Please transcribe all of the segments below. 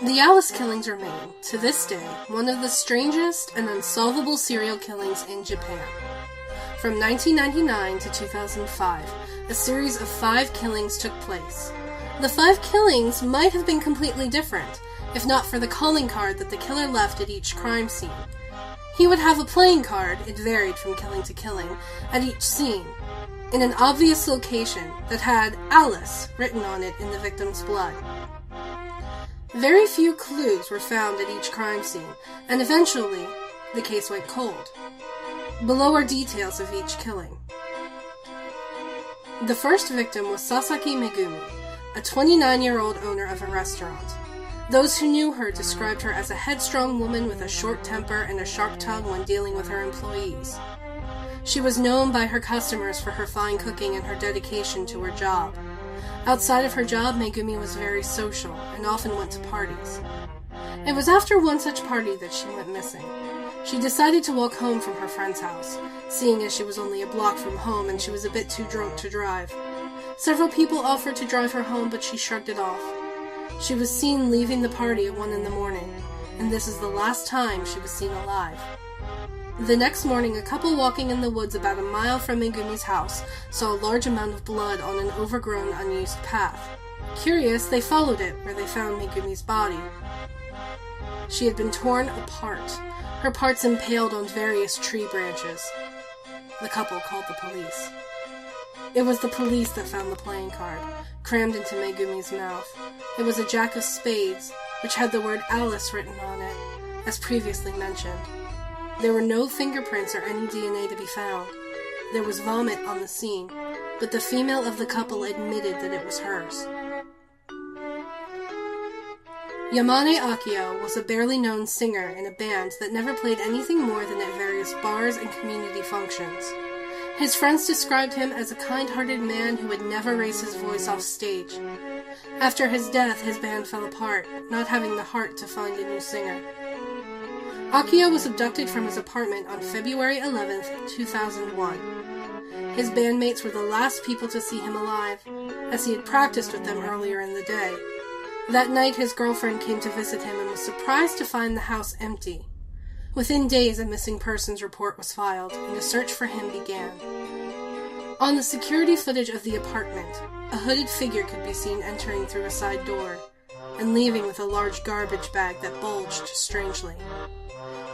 The Alice killings remain, to this day, one of the strangest and unsolvable serial killings in Japan. From 1999 to 2005, a series of 5 killings took place. The 5 killings might have been completely different, if not for the calling card that the killer left at each crime scene. He would have a playing card, it varied from killing to killing, at each scene, in an obvious location that had Alice written on it in the victim's blood. Very few clues were found at each crime scene, and eventually, the case went cold. Below are details of each killing. The first victim was Sasaki Megumi, a 29-year-old owner of a restaurant. Those who knew her described her as a headstrong woman with a short temper and a sharp tongue when dealing with her employees. She was known by her customers for her fine cooking and her dedication to her job. Outside of her job, Megumi was very social and often went to parties. It was after one such party that she went missing. She decided to walk home from her friend's house, seeing as she was only a block from home and she was a bit too drunk to drive. Several people offered to drive her home, but she shrugged it off. She was seen leaving the party at 1 a.m, and this is the last time she was seen alive. The next morning, a couple walking in the woods about a mile from Megumi's house saw a large amount of blood on an overgrown, unused path. Curious, they followed it, where they found Megumi's body. She had been torn apart, her parts impaled on various tree branches. The couple called the police. It was the police that found the playing card, crammed into Megumi's mouth. It was a jack of spades, which had the word Alice written on it, as previously mentioned. There were no fingerprints or any DNA to be found. There was vomit on the scene, but the female of the couple admitted that it was hers. Yamane Akio was a barely known singer in a band that never played anything more than at various bars and community functions. His friends described him as a kind-hearted man who would never raise his voice off stage. After his death, his band fell apart, not having the heart to find a new singer. Akio was abducted from his apartment on February 11, 2001. His bandmates were the last people to see him alive, as he had practiced with them earlier in the day. That night, his girlfriend came to visit him and was surprised to find the house empty. Within days, a missing persons report was filed, and a search for him began. On the security footage of the apartment, a hooded figure could be seen entering through a side door, and leaving with a large garbage bag that bulged strangely.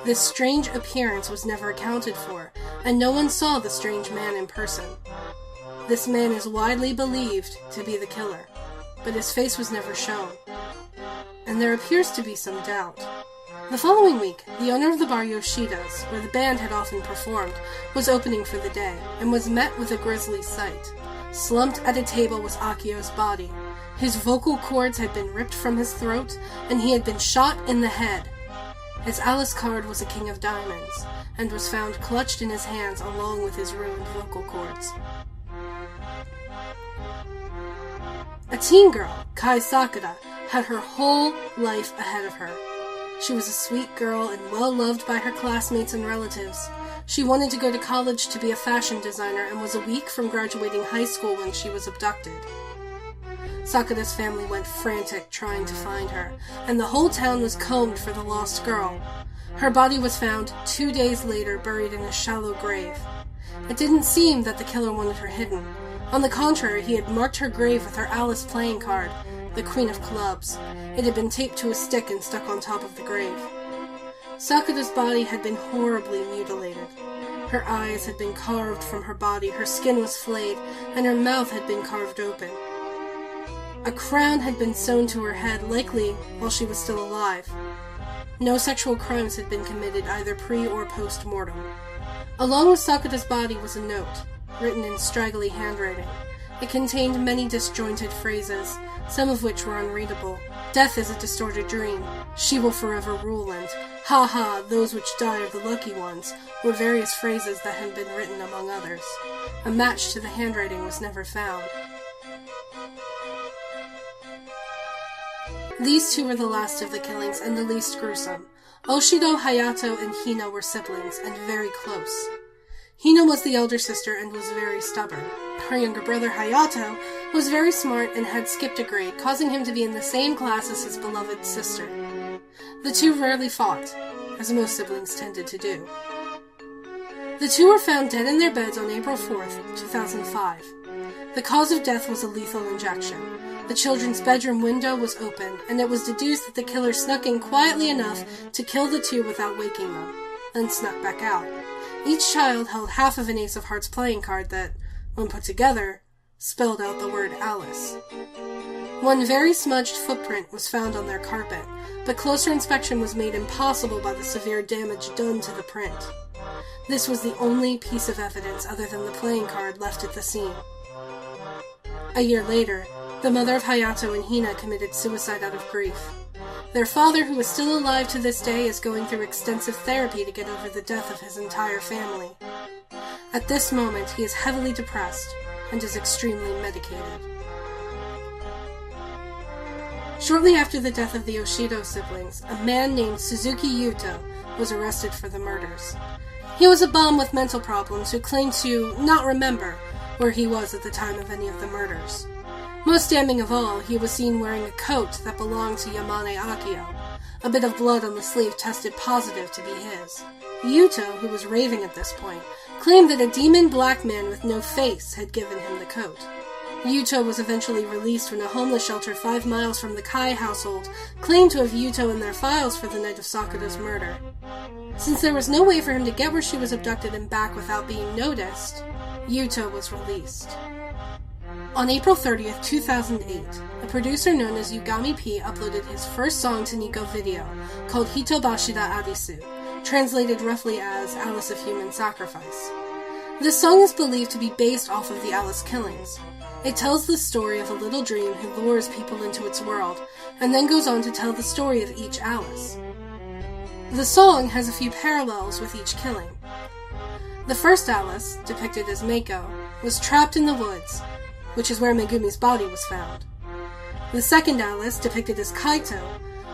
This strange appearance was never accounted for, and no one saw the strange man in person. This man is widely believed to be the killer, but his face was never shown, and there appears to be some doubt. The following week, the owner of the bar Yoshida's, where the band had often performed, was opening for the day, and was met with a grisly sight. Slumped at a table was Akio's body. His vocal cords had been ripped from his throat, and he had been shot in the head. His Alice card was a king of diamonds, and was found clutched in his hands along with his ruined vocal cords. A teen girl, Kai Sakura, had her whole life ahead of her. She was a sweet girl and well-loved by her classmates and relatives. She wanted to go to college to be a fashion designer and was a week from graduating high school when she was abducted. Sakura's family went frantic trying to find her, and the whole town was combed for the lost girl. Her body was found 2 days later, buried in a shallow grave. It didn't seem that the killer wanted her hidden. On the contrary, he had marked her grave with her Alice playing card, the Queen of Clubs. It had been taped to a stick and stuck on top of the grave. Sakura's body had been horribly mutilated. Her eyes had been carved from her body, her skin was flayed, and her mouth had been carved open. A crown had been sewn to her head, likely while she was still alive. No sexual crimes had been committed either pre- or post-mortem. Along with Sakura's body was a note, written in straggly handwriting. It contained many disjointed phrases, some of which were unreadable. Death is a distorted dream. She will forever rule, and ha ha, those which die are the lucky ones, were various phrases that had been written among others. A match to the handwriting was never found. These two were the last of the killings and the least gruesome. Oshido, Hayato, and Hina were siblings, and very close. Hina was the elder sister and was very stubborn. Her younger brother, Hayato, was very smart and had skipped a grade, causing him to be in the same class as his beloved sister. The two rarely fought, as most siblings tended to do. The two were found dead in their beds on April 4th, 2005. The cause of death was a lethal injection. The children's bedroom window was open, and it was deduced that the killer snuck in quietly enough to kill the two without waking them, then snuck back out. Each child held half of an Ace of Hearts playing card that, when put together, spelled out the word Alice. One very smudged footprint was found on their carpet, but closer inspection was made impossible by the severe damage done to the print. This was the only piece of evidence other than the playing card left at the scene. A year later, the mother of Hayato and Hina committed suicide out of grief. Their father, who is still alive to this day, is going through extensive therapy to get over the death of his entire family. At this moment, he is heavily depressed and is extremely medicated. Shortly after the death of the Yoshido siblings, a man named Suzuki Yuto was arrested for the murders. He was a bum with mental problems who claimed to not remember where he was at the time of any of the murders. Most damning of all, he was seen wearing a coat that belonged to Yamane Akio. A bit of blood on the sleeve tested positive to be his. Yuto, who was raving at this point, claimed that a demon black man with no face had given him the coat. Yuto was eventually released when a homeless shelter 5 miles from the Kai household claimed to have Yuto in their files for the night of Sakura's murder. Since there was no way for him to get where she was abducted and back without being noticed, Yuto was released. On April 30th, 2008, a producer known as Yugami P uploaded his first song to Nico video, called Hitobashira Arisu, translated roughly as Alice of Human Sacrifice. This song is believed to be based off of the Alice killings. It tells the story of a little dream who lures people into its world, and then goes on to tell the story of each Alice. The song has a few parallels with each killing. The first Alice, depicted as Meiko, was trapped in the woods, which is where Megumi's body was found. The second Alice, depicted as Kaito,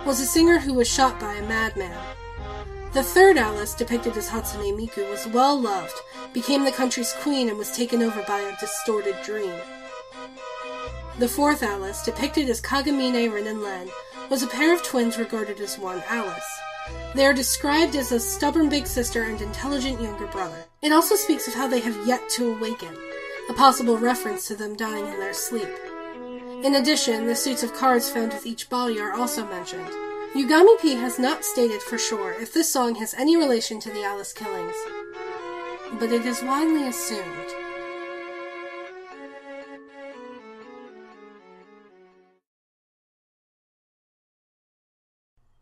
was a singer who was shot by a madman. The third Alice, depicted as Hatsune Miku, was well-loved, became the country's queen, and was taken over by a distorted dream. The fourth Alice, depicted as Kagamine Rin and Len, was a pair of twins regarded as one Alice. They are described as a stubborn big sister and intelligent younger brother. It also speaks of how they have yet to awaken, a possible reference to them dying in their sleep. In addition, the suits of cards found with each body are also mentioned. Yugami P has not stated for sure if this song has any relation to the Alice killings, but it is widely assumed.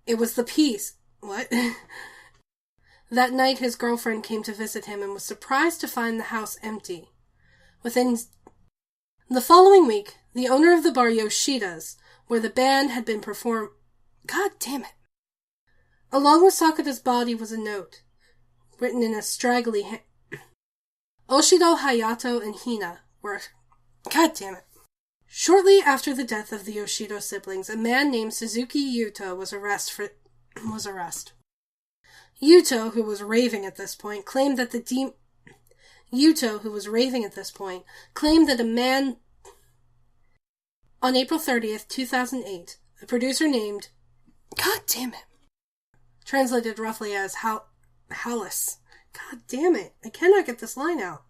It was the piece. What? That night his girlfriend came to visit him and was surprised to find the house empty. Within the following week, the owner of the bar Yoshida's, where the band had been performed... God damn it! Along with Sakura's body was a note, written in a straggly hand. Oshido, Hayato, and Hina were... God damn it. Shortly after the death of the Yoshido siblings, a man named Suzuki Yuto was arrested. Yuto, who was raving at this point, claimed that a man... On April 30th, 2008, a producer named... God damn it. Translated roughly as Alice. God damn it. I cannot get this line out.